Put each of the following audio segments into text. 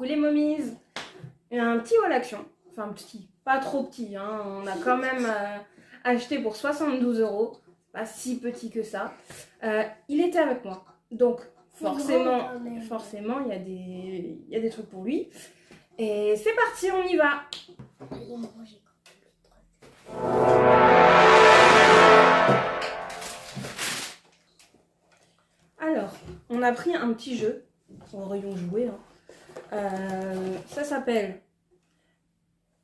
Coucou les momies. Il y a un petit haul action, enfin petit, pas trop petit, hein. On a quand même acheté pour 72 €, pas si petit que ça. Il était avec moi, donc forcément il y a des trucs pour lui. Et c'est parti, on y va. Alors, on a pris un petit jeu au rayon jouet, hein. Ça s'appelle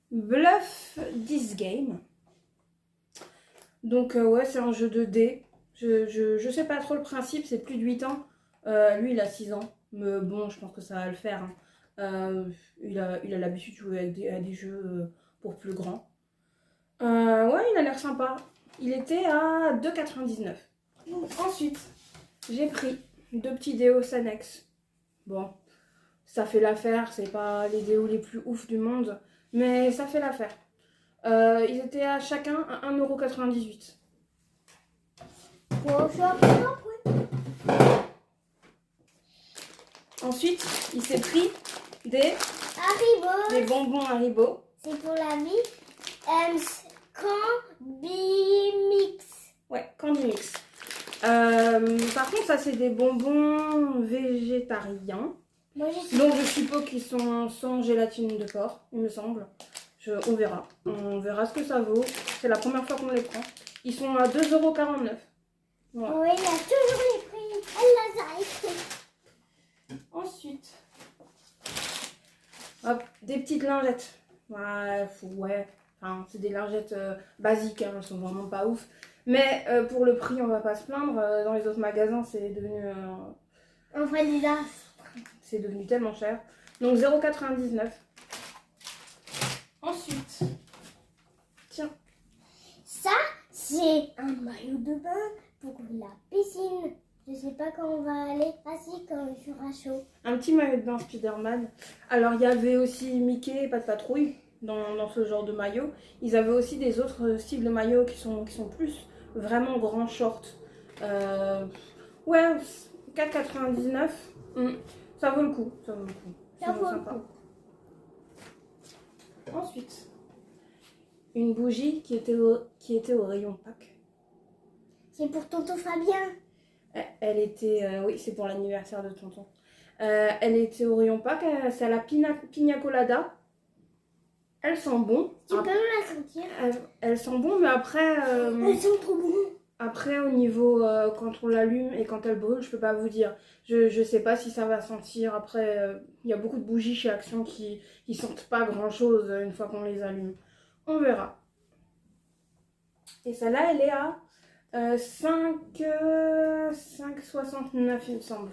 Bluff This Game. Donc ouais, c'est un jeu de dés. Je sais pas trop le principe, c'est plus de 8 ans. Lui il a 6 ans, mais bon, je pense que ça va le faire, hein. Il a l'habitude de jouer à des jeux pour plus grands. Ouais, il a l'air sympa. Il était à 2,99 €. Ensuite, j'ai pris 2 petits déos Sanex. Bon, ça fait l'affaire, c'est pas les déos les plus ouf du monde, mais ça fait l'affaire. Ils étaient à chacun à 1,98 €. Ensuite, il s'est pris des bonbons Haribo. C'est pour la vie. Candy Mix. Ouais, Candy Mix. Par contre, ça c'est des bonbons végétariens. Donc je suppose qu'ils sont sans gélatine de porc, il me semble. On verra. On verra ce que ça vaut. C'est la première fois qu'on les prend. Ils sont à 2,49 €. Voilà. Oui, il y a toujours les prix. Elle les a écrits. Ensuite, hop, des petites lingettes. Ouais, enfin, c'est des lingettes basiques, hein, elles sont vraiment pas ouf. Mais pour le prix, on va pas se plaindre. Dans les autres magasins, c'est devenu... On ferait des as. C'est devenu tellement cher. Donc 0,99 €. Ensuite, tiens. Ça, c'est un maillot de bain pour la piscine. Je sais pas quand on va aller. Ah si, quand il fera chaud. Un petit maillot de bain Spider-Man. Alors, il y avait aussi Mickey et Pas de Patrouille dans ce genre de maillot. Ils avaient aussi des autres styles de maillots qui sont plus vraiment grands shorts. Ouais, 4,99 €. Ça vaut le coup. Ça vaut le coup. Ça vaut le sympa. coup. Ensuite, une bougie qui était au rayon Pâques. C'est pour tonton Fabien. Elle était, oui, c'est pour l'anniversaire de tonton. Elle était au rayon Pâques, c'est à la pina colada. Elle sent bon. Tu peux me la sentir? Elle sent bon, mais après, Elles sont trop bonnes. après au niveau quand on l'allume et quand elle brûle, je peux pas vous dire. Je sais pas si ça va sentir. Après, il y a beaucoup de bougies chez Action qui sentent pas grand chose une fois qu'on les allume. On verra. Et celle-là, elle est à 5,69 il me semble.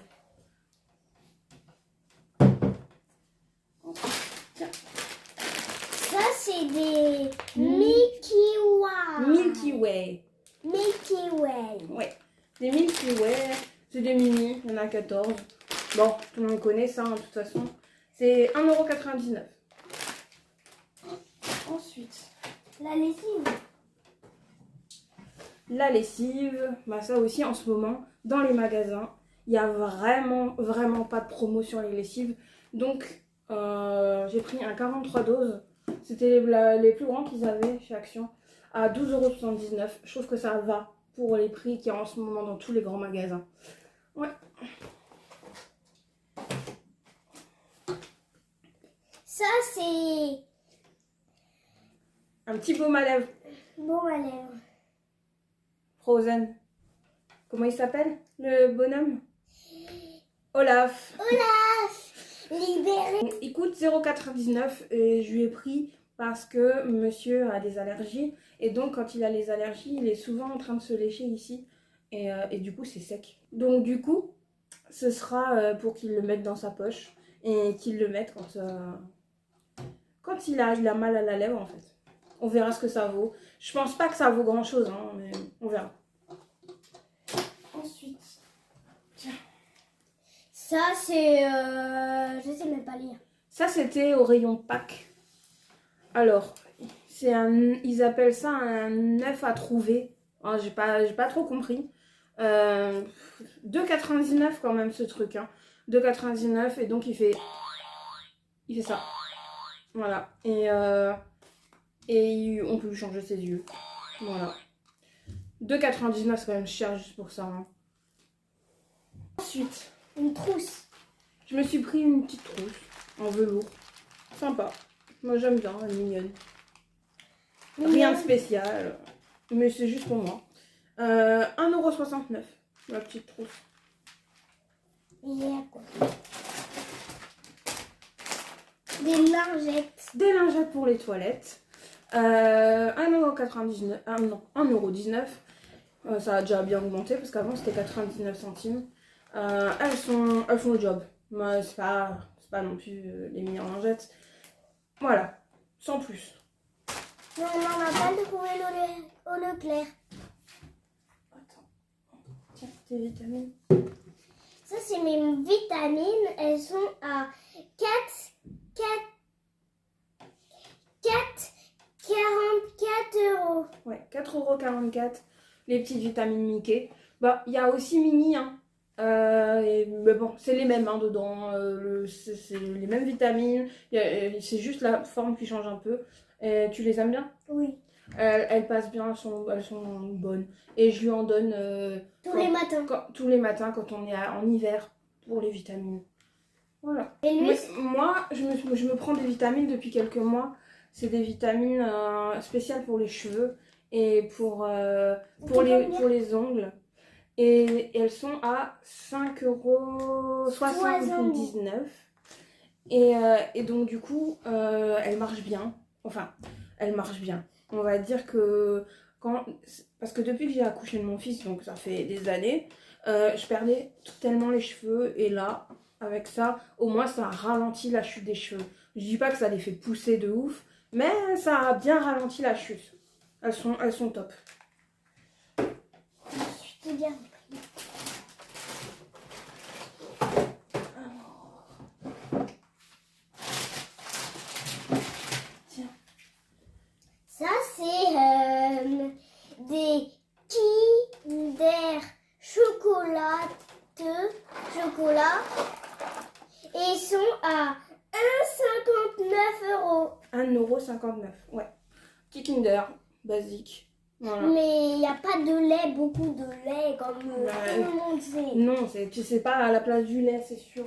Tiens. Ça, c'est des Milky Way. Milky Way. Milky Way. Ouais, des Milky Way. C'est des mini, il y en a 14. Bon, tout le monde connaît ça, hein, de toute façon. C'est 1,99 €. Ensuite, La lessive. la lessive, bah ça aussi en ce moment, dans les magasins, il n'y a vraiment pas de promo sur les lessives. Donc, j'ai pris un 43 doses. C'était les plus grands qu'ils avaient chez Action, à 12,79 €. Je trouve que ça va pour les prix qu'il y a en ce moment dans tous les grands magasins. Ouais. Ça, c'est Un petit baume à lèvres bon à lèvres. Frozen. Comment il s'appelle, le bonhomme? Olaf. Olaf, libéré. Il coûte 0,99 € et je lui ai pris parce que monsieur a des allergies. Et donc quand il a les allergies, il est souvent en train de se lécher ici. Et du coup c'est sec. Donc du coup, ce sera pour qu'il le mette dans sa poche. Et qu'il le mette quand il a mal à la lèvre en fait. On verra ce que ça vaut. Je pense pas que ça vaut grand chose, hein, mais on verra. Ensuite, tiens. Ça, c'est... je sais même pas lire. Ça, c'était au rayon Pâques. Alors, ils appellent ça un œuf à trouver. Oh, j'ai pas trop compris. 2,99 € quand même ce truc. Hein. 2,99 € et donc il fait... Il fait ça. Voilà. Et on peut lui changer ses yeux. Voilà. 2,99 c'est quand même cher juste pour ça. Hein. Ensuite, Une trousse. je me suis pris une petite trousse en velours. Sympa. Moi j'aime bien, elle est mignonne. Rien de spécial. Mais c'est juste pour moi. 1,69 € la petite trousse. Il y a quoi? Des lingettes. Des lingettes pour les toilettes. 1,99 €. Ah non, 1,19 €. Ça a déjà bien augmenté parce qu'avant c'était 99 centimes. Elles font le job. Mais c'est pas non plus les meilleures lingettes. Voilà, sans plus. Non, on n'a pas trouvé au Leclerc. Attends, tiens, tes vitamines. Ça, c'est mes vitamines. Elles sont à 44 €. Ouais, 4,44 € les petites vitamines Mickey. Bah, il y a aussi Mini, hein. Mais bon, c'est les mêmes hein, dedans. C'est les mêmes vitamines. C'est juste la forme qui change un peu. Tu les aimes bien? Oui. Elles passent bien, elles sont bonnes. Et je lui en donne Tous les matins. tous les matins quand on est en hiver pour les vitamines. Voilà. Et lui, Moi, je me prends des vitamines depuis quelques mois. C'est des vitamines spéciales pour les cheveux et pour les ongles. Et elles sont à 5,79 €. Et donc, du coup, elles marchent bien. Enfin, elles marchent bien. On va dire que parce que depuis que j'ai accouché de mon fils, donc ça fait des années, je perdais tellement les cheveux. Et là, avec ça, au moins, ça ralentit la chute des cheveux. Je dis pas que ça les fait pousser de ouf, mais ça a bien ralenti la chute. Elles sont top. je te dis. Tiens. Ça, c'est des Kinder chocolat. Et ils sont à 1,59 €. 1,59 €. Ouais. Petit Kinder, basique. Voilà. Mais il n'y a pas de lait, beaucoup de lait, comme tout le monde sait. Non, tu sais pas à la place du lait, c'est sûr.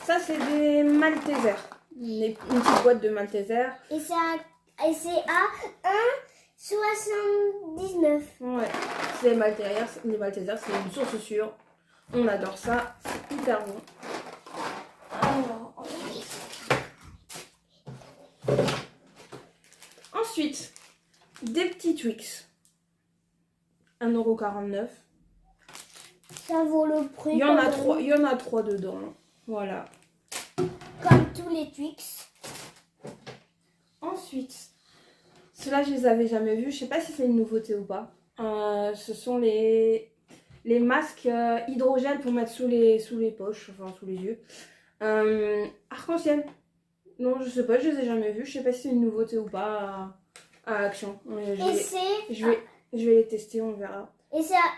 Ça, c'est des Maltesers. Une petite boîte de Maltesers. Et c'est à 1,79 €. Ouais. C'est les Maltesers, c'est une source sûre. On adore ça. C'est hyper bon. Alors, ensuite, des petits Twix. 1,49 €. Ça vaut le prix. Il y en a trois dedans. Voilà. Comme tous les Twix. Ensuite, ceux-là, je les avais jamais vus. Je sais pas si c'est une nouveauté ou pas. Ce sont les masques hydrogel pour mettre sous les poches, enfin sous les yeux. Arc-en-ciel. Non, je sais pas, je les ai jamais vus. Je sais pas si c'est une nouveauté ou pas à Action. Je vais les tester, on verra. Et c'est à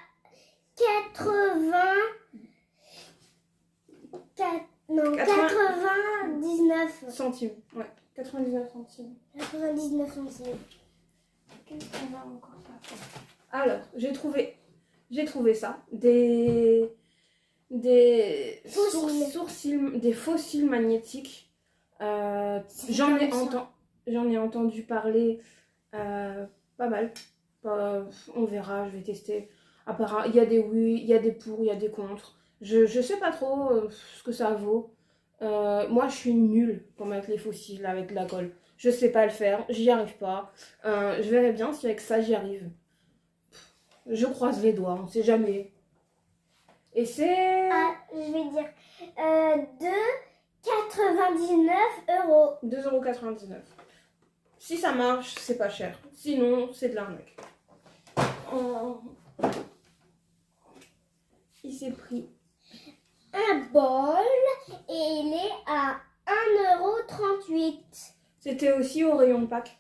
99 centimes. Ouais, 99 centimes. 99 centimes. Qu'est-ce qu'on a encore là? Alors, j'ai trouvé ça. Des Fossiles. des fossiles magnétiques. J'en ai entendu parler pas mal. On verra, je vais tester. Apparemment, il y a des oui, il y a des pour, il y a des contre. Je sais pas trop ce que ça vaut. Moi, je suis nulle pour mettre les fossiles avec de la colle. Je sais pas le faire, j'y arrive pas. Je verrai bien si avec ça j'y arrive. Je croise les doigts, on sait jamais. Et c'est... Ah, je vais dire 2,99 €. 2,99 €. Si ça marche, c'est pas cher. Sinon, c'est de l'arnaque. Il s'est pris un bol et il est à 1,38 €. C'était aussi au rayon Pâques.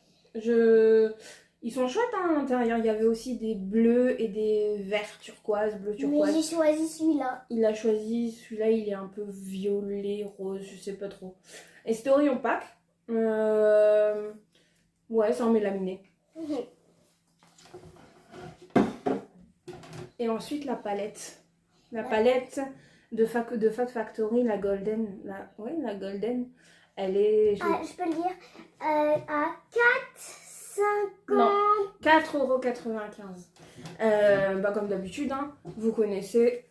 Ils sont chouettes hein, à l'intérieur. Il y avait aussi des bleus et des verts turquoise, bleu turquoise. Mais j'ai choisi celui-là. Il a choisi celui-là, il est un peu violet, rose, je sais pas trop. Et c'était au rayon pack. Ouais, c'est en mélaminé. Et ensuite la palette. La palette de Fat Factory, la Golden. La Golden. Elle est... Je peux le dire. À 4,50. Non, 4,95 €. Bah, comme d'habitude, hein, vous connaissez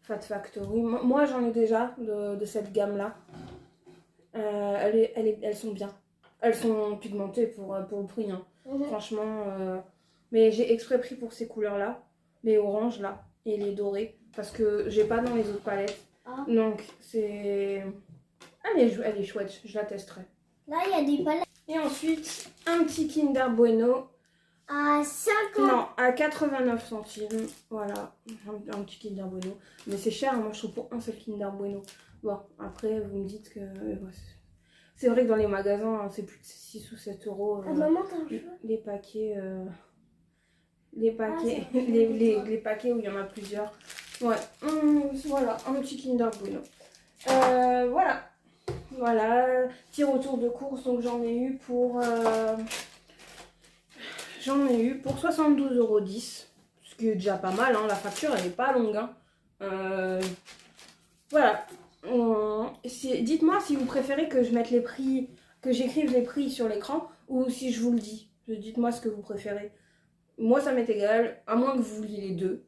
Fat Factory. Moi, j'en ai déjà de cette gamme-là. Elles sont bien. Elles sont pigmentées pour le prix. Hein. Franchement, mais j'ai exprès pris pour ces couleurs-là. Les oranges, là, et les dorés. Parce que j'ai pas dans les autres palettes. Donc, c'est... elle est chouette, je la testerai. Là, il y a des palettes. Et ensuite, un petit Kinder Bueno. À 50. Non, à 89 centimes. Voilà, un petit Kinder Bueno. Mais c'est cher, moi je trouve pour un seul Kinder Bueno. Bon, après vous me dites que... c'est vrai que dans les magasins, hein, c'est plus de 6 ou 7 €. Maman, t'as un cheveu ? Les paquets... les paquets, les paquets où il y en a plusieurs. Ouais, voilà, un petit Kinder Bueno. Voilà, petit retour de course, donc j'en ai eu pour 72,10 €, ce qui est déjà pas mal, hein, la facture elle est pas longue. Hein. Voilà, dites-moi si vous préférez que je mette les prix, que j'écrive les prix sur l'écran ou si je vous le dis. Dites-moi ce que vous préférez. Moi ça m'est égal, à moins que vous vouliez les deux.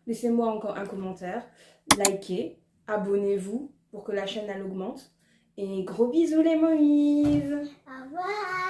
Laissez-moi encore un commentaire, likez, abonnez-vous pour que la chaîne elle augmente. Et gros bisous les momies. Au revoir.